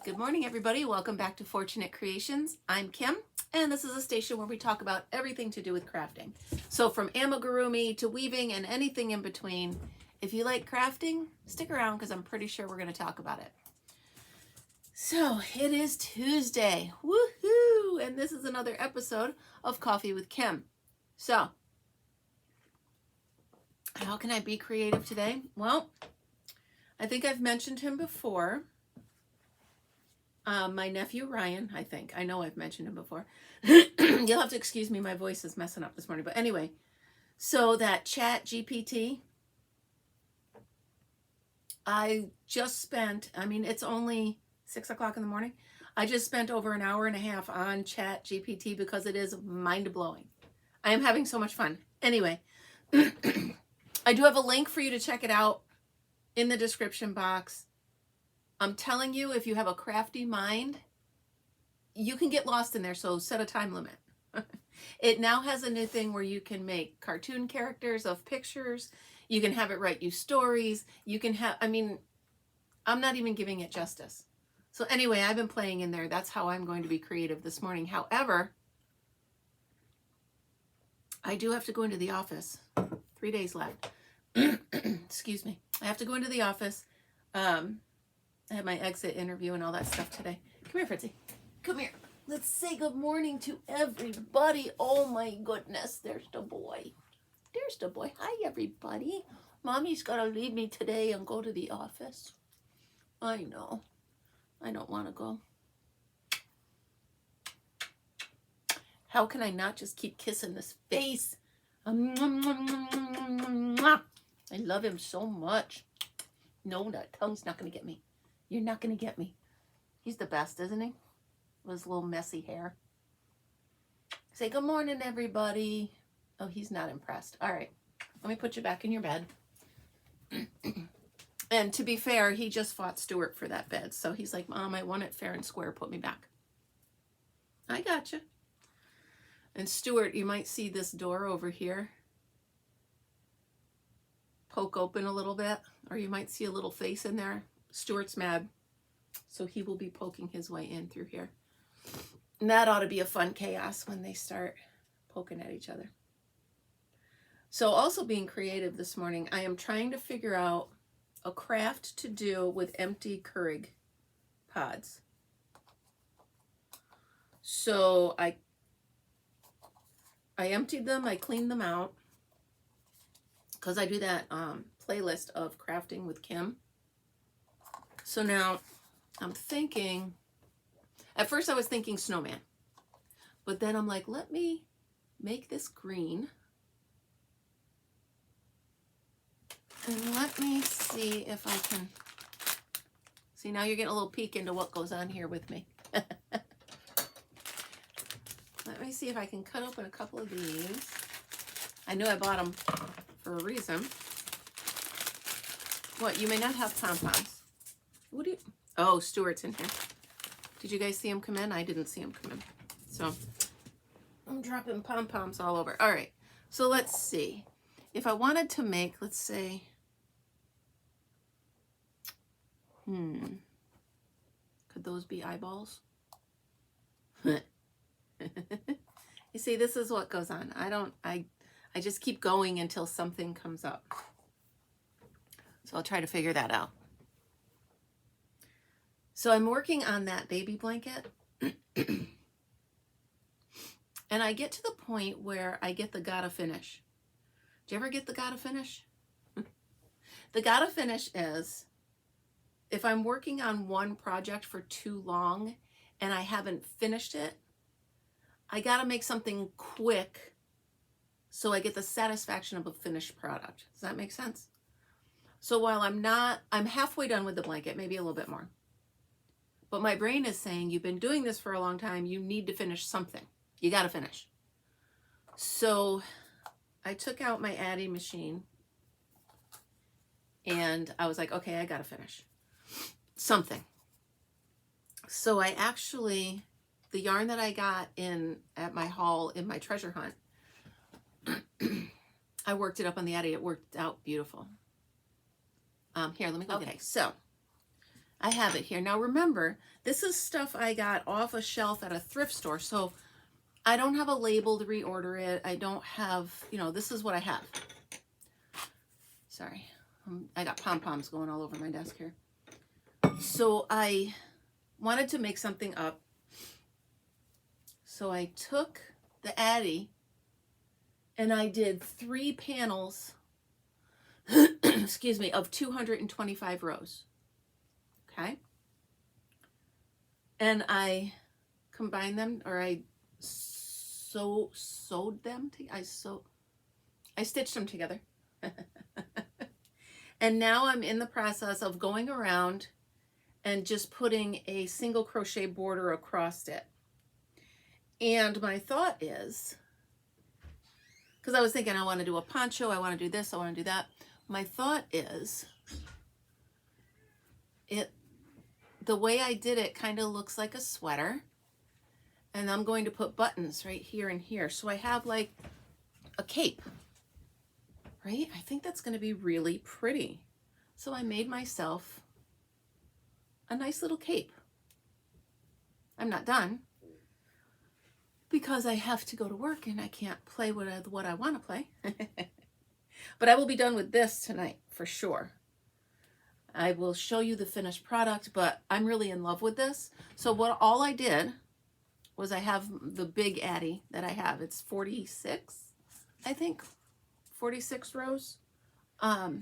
Good morning, everybody. Welcome back to Fortunate Creations. I'm Kim, and this is a station where we talk about everything to do with crafting. So from amigurumi to weaving and anything in between. If you like crafting, stick around because I'm pretty sure we're going to talk about it. So it is Tuesday. Woohoo! And this is another episode of Coffee with Kim. So, how can I be creative today? Well, I think I've mentioned him before. My nephew Ryan, I know I've mentioned him before. You'll have to excuse me, my voice is messing up this morning. But anyway, so that Chat GPT, I just spent, it's only 6 o'clock in the morning. I just spent over an hour and a half on Chat GPT because it is mind-blowing. I am having so much fun. Anyway, I do have a link for you to check it out in the description box. I'm telling you, if you have a crafty mind, you can get lost in there, so set a time limit. It now has a new thing where you can make cartoon characters of pictures. You can have it write you stories. You can have, I'm not even giving it justice. So anyway, I've been playing in there. That's how I'm going to be creative this morning. However, I do have to go into the office. 3 days left. Excuse me. I have to go into the office. I had my exit interview and all that stuff today. Come here, Fritzy. Come here. Let's say good morning to everybody. Oh my goodness. There's the boy. There's the boy. Hi, everybody. Mommy's got to leave me today and go to the office. I know. I don't want to go. How can I not just keep kissing this face? I love him so much. No, that tongue's not going to get me. You're not going to get me. He's the best, isn't he? With his little messy hair. Say good morning, everybody. Oh, he's not impressed. All right. Let me put you back in your bed. And to be fair, he just fought Stuart for that bed. So he's like, Mom, I want it fair and square. Put me back. I gotcha. And Stuart, you might see this door over here poke open a little bit. Or you might see a little face in there. Stuart's mad, so he will be poking his way in through here. And that ought to be a fun chaos when they start poking at each other. So also being creative this morning, I am trying to figure out a craft to do with empty Keurig pods. So I emptied them, I cleaned them out, because I do that playlist of crafting with Kim. So now I'm thinking, at first I was thinking snowman, but then I'm like, let me make this green. And let me see if I can, see now you're getting a little peek into what goes on here with me. Let me see if I can cut open a couple of these. I knew I bought them for a reason. What, you may not have pom-poms. What do you, oh, Stuart's in here. Did you guys see him come in? I didn't see him come in. So I'm dropping pom-poms all over. All right, so let's see. If I wanted to make, let's say, could those be eyeballs? You see, this is what goes on. I just keep going until something comes up. So I'll try to figure that out. So I'm working on that baby blanket. And I get to the point where I get the gotta finish. Do you ever get the gotta finish? The gotta finish is if I'm working on one project for too long and I haven't finished it, I gotta make something quick so I get the satisfaction of a finished product. Does that make sense? So while I'm halfway done with the blanket, maybe a little bit more. But my brain is saying, you've been doing this for a long time. You need to finish something. You got to finish. So I took out my adding machine and I was like, okay, I got to finish something. So I actually, the yarn that I got at my haul in my treasure hunt, I worked it up on the Addy. It worked out beautiful. Here, let me go. Okay, so I have it here. Now remember, this is stuff I got off a shelf at a thrift store, so I don't have a label to reorder it. I don't have, you know, this is what I have. Sorry, I got pom-poms going all over my desk here. So I wanted to make something up. So I took the Addy and I did 3 panels, excuse me, of 225 rows. Okay. And I combined them, or I sewed them. I stitched them together. And now I'm in the process of going around and just putting a single crochet border across it. And my thought is, because I was thinking I want to do a poncho, I want to do this, I want to do that. My thought is, the way I did it kind of looks like a sweater. And I'm going to put buttons right here and here. So I have like a cape, right? I think that's going to be really pretty. So I made myself a nice little cape. I'm not done because I have to go to work and I can't play what I want to play. But I will be done with this tonight for sure. I will show you the finished product, but I'm really in love with this. So all I did was I have the big Addy that I have. It's 46, I think, 46 rows. I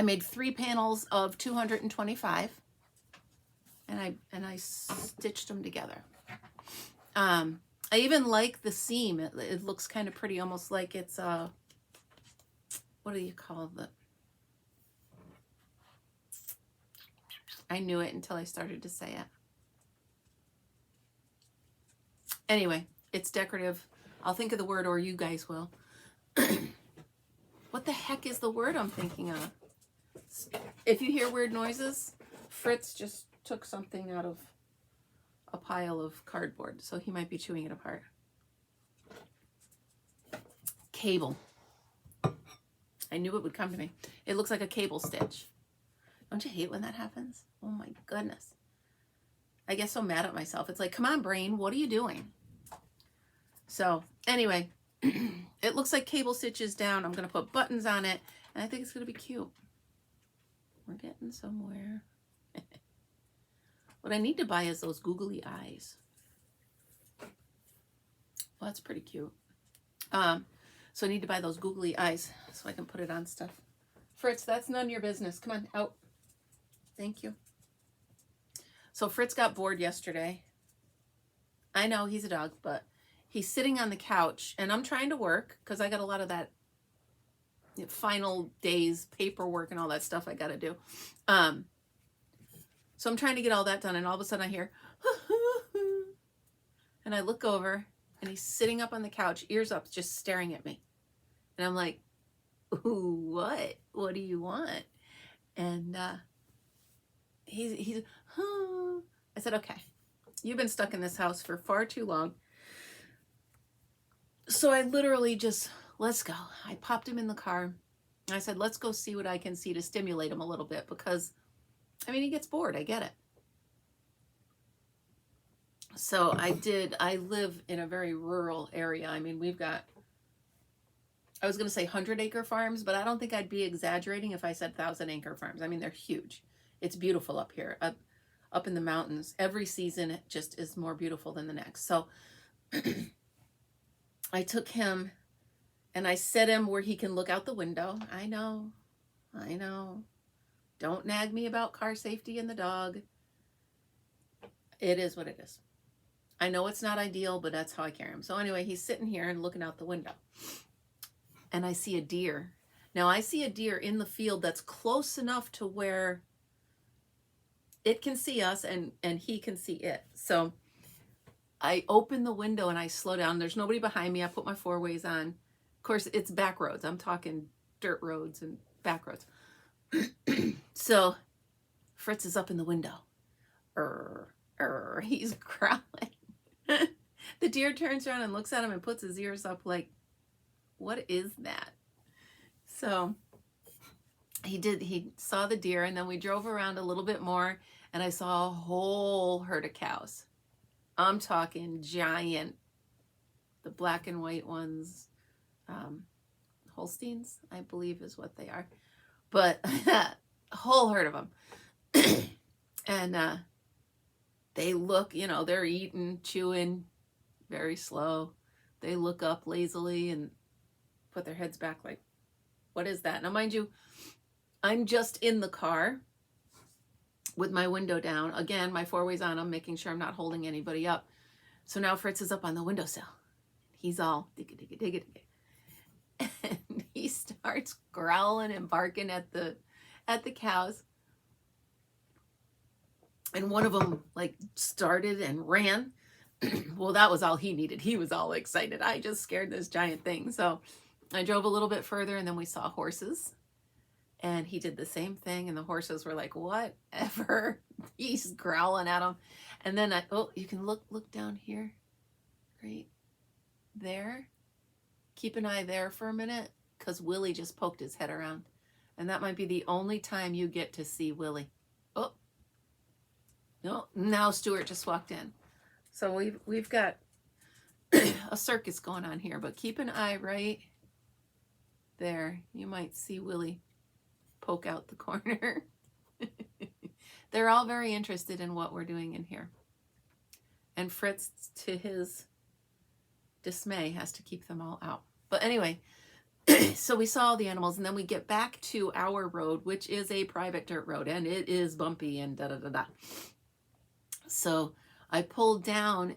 made 3 panels of 225, and I stitched them together. I even like the seam. It looks kind of pretty, almost like it's a, what do you call it? I knew it until I started to say it. Anyway, it's decorative. I'll think of the word, or you guys will. What the heck is the word I'm thinking of? If you hear weird noises, Fritz just took something out of a pile of cardboard, so he might be chewing it apart. Cable. I knew it would come to me. It looks like a cable stitch. Don't you hate when that happens? Oh my goodness. I get so mad at myself. It's like, come on, brain, what are you doing? So anyway, it looks like cable stitches down. I'm going to put buttons on it, and I think it's going to be cute. We're getting somewhere. What I need to buy is those googly eyes. Well, that's pretty cute. So I need to buy those googly eyes so I can put it on stuff. Fritz, that's none of your business. Come on, out. Thank you. So Fritz got bored yesterday. I know he's a dog, but he's sitting on the couch, and I'm trying to work because I got a lot of that final days paperwork and all that stuff I got to do. So I'm trying to get all that done, and all of a sudden I hear, and I look over, and he's sitting up on the couch, ears up, just staring at me. And I'm like, ooh, what? What do you want? And he's I said, okay, you've been stuck in this house for far too long. So I literally just, let's go. I popped him in the car. I said, let's go see what I can see to stimulate him a little bit, because, I mean, he gets bored. I get it. So I live in a very rural area. I mean, we've got, I was going to say 100-acre farms, but I don't think I'd be exaggerating if I said 1,000-acre farms. I mean, they're huge. It's beautiful up here, up in the mountains. Every season it just is more beautiful than the next. So I took him and I set him where he can look out the window. I know. Don't nag me about car safety and the dog. It is what it is. I know it's not ideal, but that's how I carry him. So anyway, he's sitting here and looking out the window. And I see a deer. Now I see a deer in the field that's close enough to where it can see us and he can see it. So I open the window and I slow down. There's nobody behind me. I put my 4-ways on. Of course, it's back roads. I'm talking dirt roads and back roads. So Fritz is up in the window. He's growling. The deer turns around and looks at him and puts his ears up like, what is that? So he saw the deer, and then we drove around a little bit more, and I saw a whole herd of cows. I'm talking giant, the black and white ones, Holsteins, I believe is what they are, but a whole herd of them. And they look, you know, they're eating, chewing very slow. They look up lazily and put their heads back like, what is that? Now, mind you, I'm just in the car with my window down. Again, my four-way's on. I'm making sure I'm not holding anybody up. So now Fritz is up on the windowsill. He's all digga, digga, digga, digga. And he starts growling and barking at the cows. And one of them like started and ran. Well, that was all he needed. He was all excited. I just scared this giant thing. So I drove a little bit further, and then we saw horses. And he did the same thing, and the horses were like, whatever. He's growling at them. And then you can look down here, right there. Keep an eye there for a minute, because Willie just poked his head around. And that might be the only time you get to see Willie. Oh, no, now Stuart just walked in. So we've got a circus going on here, but keep an eye right there. You might see Willie poke out the corner. They're all very interested in what we're doing in here. And Fritz, to his dismay, has to keep them all out. But anyway, so we saw all the animals, and then we get back to our road, which is a private dirt road, and it is bumpy and da-da-da-da. So I pulled down,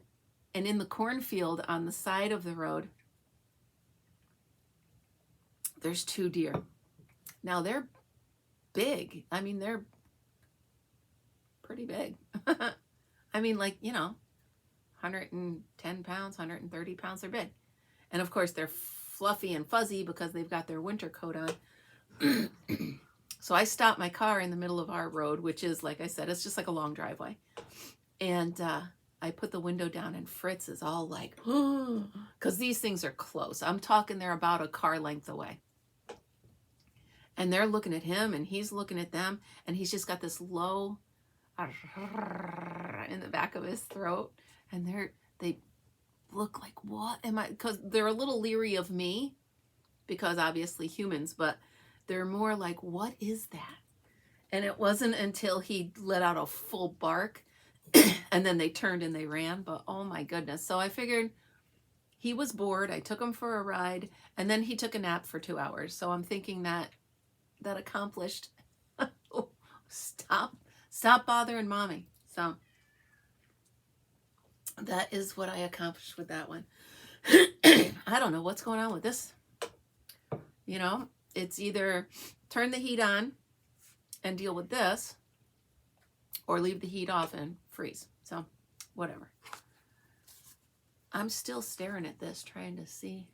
and in the cornfield on the side of the road, there's 2 deer. Now they're big. I mean, they're pretty big. I mean, like, you know, 110 pounds, 130 pounds, they're big. And of course, they're fluffy and fuzzy because they've got their winter coat on. So I stopped my car in the middle of our road, which is, like I said, it's just like a long driveway. And I put the window down, and Fritz is all like, because these things are close. I'm talking they're about a car length away. And they're looking at him, and he's looking at them, and he's just got this low in the back of his throat. And they look like, what am I? Because they're a little leery of me, because obviously humans, but they're more like, what is that? And it wasn't until he let out a full bark, and then they turned and they ran. But oh my goodness. So I figured he was bored. I took him for a ride, and then he took a nap for 2 hours. So I'm thinking that accomplished. Stop bothering mommy. So that is what I accomplished with that one. I don't know what's going on with this. You know, it's either turn the heat on and deal with this, or leave the heat off and freeze. So whatever. I'm still staring at this, trying to see.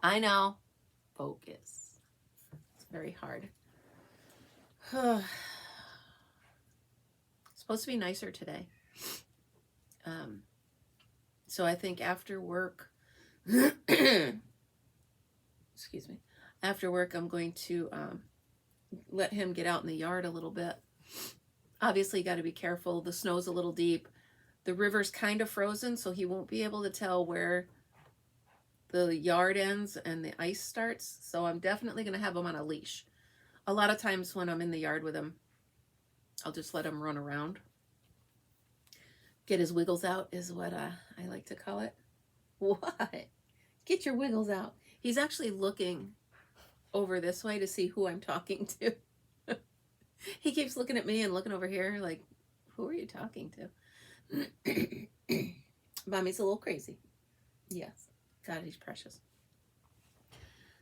I know. Focus. It's very hard. It's supposed to be nicer today. So I think after work, excuse me, after work, I'm going to let him get out in the yard a little bit. Obviously, you got to be careful. The snow's a little deep. The river's kind of frozen, so he won't be able to tell where the yard ends and the ice starts. So I'm definitely going to have him on a leash. A lot of times when I'm in the yard with him, I'll just let him run around. Get his wiggles out is what I like to call it. What? Get your wiggles out. He's actually looking over this way to see who I'm talking to. He keeps looking at me and looking over here like, who are you talking to? Mommy's a little crazy. Yes. God, he's precious.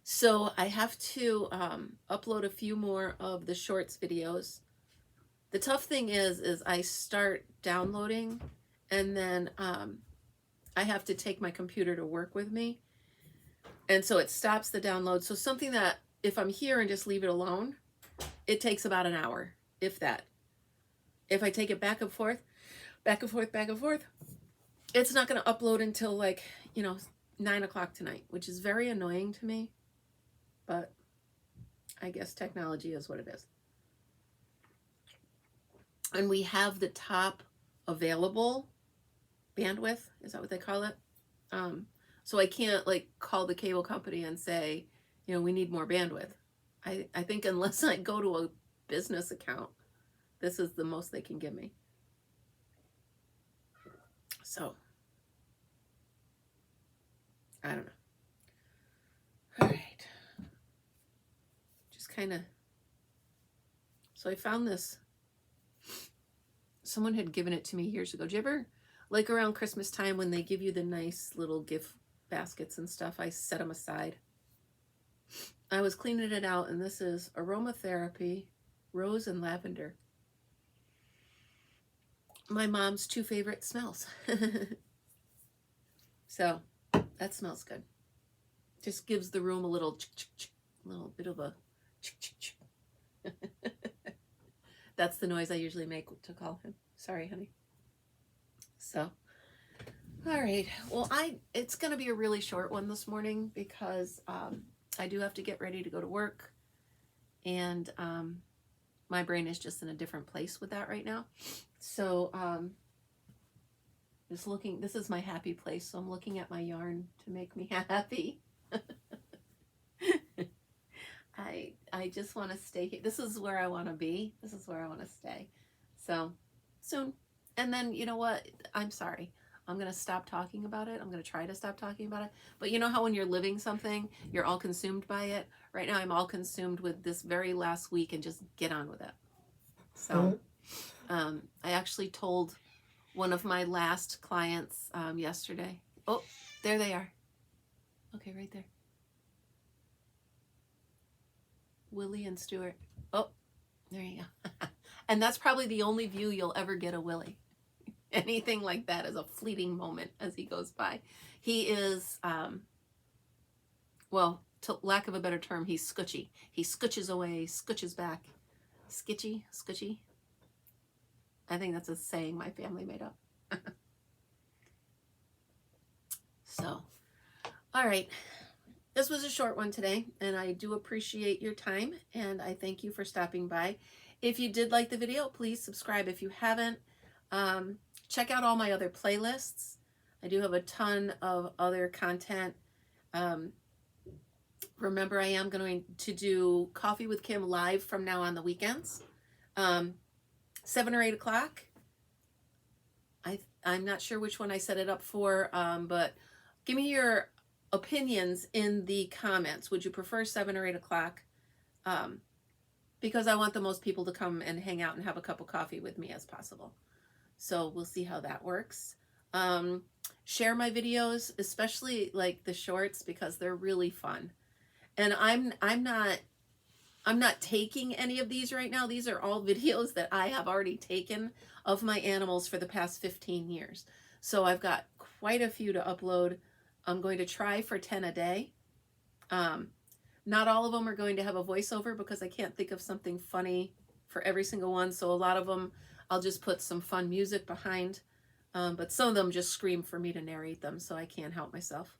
So I have to upload a few more of the shorts videos. The tough thing is I start downloading, and then I have to take my computer to work with me. And so it stops the download. So something that if I'm here and just leave it alone, it takes about an hour, if that. If I take it back and forth, back and forth, back and forth, it's not going to upload until like, 9 o'clock tonight, which is very annoying to me. But I guess technology is what it is. And we have the top available bandwidth. Is that what they call it? So I can't like call the cable company and say, you know, we need more bandwidth. I think unless I go to a business account, this is the most they can give me. So, I don't know. All right. Just kind of, so I found this. Someone had given it to me years ago. Do you ever, like around Christmas time when they give you the nice little gift baskets and stuff, I set them aside. I was cleaning it out, and this is aromatherapy, rose and lavender. My mom's 2 favorite smells. So that smells good. Just gives the room a little bit of a That's the noise I usually make to call him. Sorry, honey. So, all right. Well, it's going to be a really short one this morning because I do have to get ready to go to work, and my brain is just in a different place with that right now. So just looking, this is my happy place, so I'm looking at my yarn to make me happy. I just want to stay here. This is where I want to be. This is where I want to stay. So soon. And then, you know what? I'm sorry. I'm going to stop talking about it. I'm going to try to stop talking about it. But you know how when you're living something, you're all consumed by it? Right now, I'm all consumed with this very last week and just get on with it. So I actually told one of my last clients yesterday. Oh, there they are. Okay, right there. Willie and Stuart. Oh, there you go. And that's probably the only view you'll ever get of Willie. Anything like that is a fleeting moment as he goes by. He is, well, to lack of a better term, he's scutchy. He scutches away, scutches back. Skitchy, scutchy. I think that's a saying my family made up. So, all right. This was a short one today, and I do appreciate your time, and I thank you for stopping by. If you did like the video, please subscribe if you haven't. Check out all my other playlists. I do have a ton of other content. Remember, I am going to do Coffee with Kim live from now on the weekends, 7 or 8 o'clock. I'm not sure which one I set it up for, but give me your opinions in the comments. Would you prefer 7 or 8 o'clock? Because I want the most people to come and hang out and have a cup of coffee with me as possible. So we'll see how that works. Share my videos, especially like the shorts, because they're really fun. And I'm not taking any of these right now. These are all videos that I have already taken of my animals for the past 15 years. So I've got quite a few to upload. I'm going to try for 10 a day. Not all of them are going to have a voiceover because I can't think of something funny for every single one. So a lot of them, I'll just put some fun music behind. But some of them just scream for me to narrate them, so I can't help myself.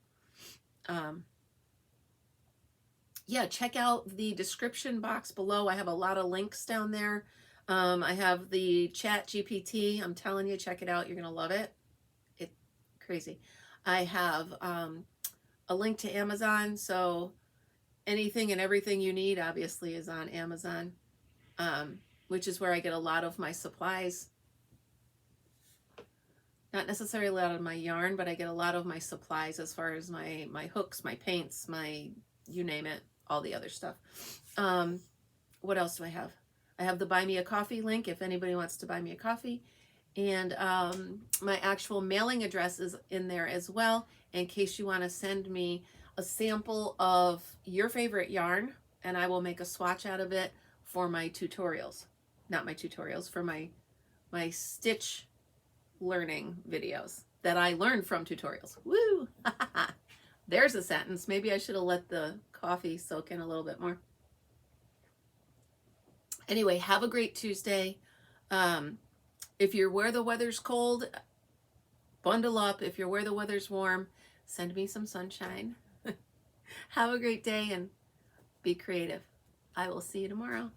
Yeah, check out the description box below. I have a lot of links down there. I have the Chat GPT. I'm telling you, check it out. You're going to love it. It's crazy. I have a link to Amazon, so anything and everything you need obviously is on Amazon, which is where I get a lot of my supplies. Not necessarily a lot of my yarn, but I get a lot of my supplies as far as my hooks, my paints, my you name it, all the other stuff. What else do I have? I have the Buy Me a Coffee link if anybody wants to buy me a coffee. And my actual mailing address is in there as well, in case you want to send me a sample of your favorite yarn, and I will make a swatch out of it for my tutorials. Not my tutorials, for my stitch learning videos that I learned from tutorials. Woo! There's a sentence. Maybe I should have let the coffee soak in a little bit more. Anyway, have a great Tuesday. If you're where the weather's cold, bundle up. If you're where the weather's warm, send me some sunshine. Have a great day and be creative. I will see you tomorrow.